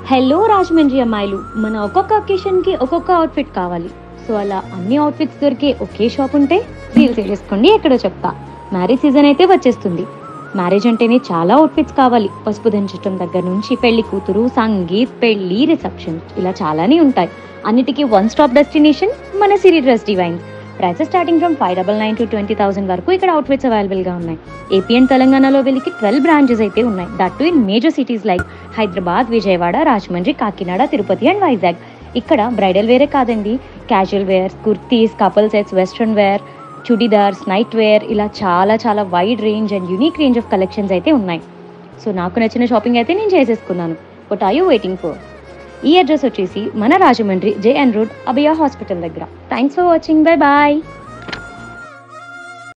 Hello Rajahmundry అమ్మాయిలు, మన ఒక్కొక్క ఒకేషన్కి ఒక్కొక్క అవుట్ఫిట్ కావాలి. సో అలా అన్ని అవుట్ఫిట్స్ దొరికే ఒకే షాప్ ఉంటే రీల్స్ చేసుకోండి, ఎక్కడో చెప్తా. మ్యారేజ్ సీజన్ అయితే వచ్చేస్తుంది. మ్యారేజ్ అంటేనే చాలా అవుట్ఫిట్స్ కావాలి. పసుపు దంచడం దగ్గర నుంచి పెళ్లి కూతురు, సంగీత్, పెళ్లి, రిసెప్షన్ ఇలా చాలానే ఉంటాయి. అన్నిటికీ వన్ స్టాప్ డెస్టినేషన్ మన Siri dress divines. Prices starting from 599 to 20,000 వరకు ఇక్కడ అవుట్ఫిట్స్ అవైలబుల్గా ఉన్నాయి. ఏపీ అండ్ తెలంగాణలో వీళ్ళకి 12 బ్రాంచెస్ అయితే ఉన్నాయి. That too in major cities like Hyderabad, Vijayawada, Rajahmundry, Kakinada, Tirupati and Vizag. ఇక్కడ బ్రైడల్ వేరే కాదండి, casual wear, kurtis, couple sets, western wear, churidars, night wear ఇలా చాలా wide range and unique range of collections అయితే ఉన్నాయి. సో నాకు నచ్చిన షాపింగ్ అయితే నేను చేసేసుకున్నాను. What are you waiting for? ఈ అడ్రస్ వచ్చేసి మన Rajahmundry JN road Abhaya hospital దగ్గర. Thanks for watching. Bye bye.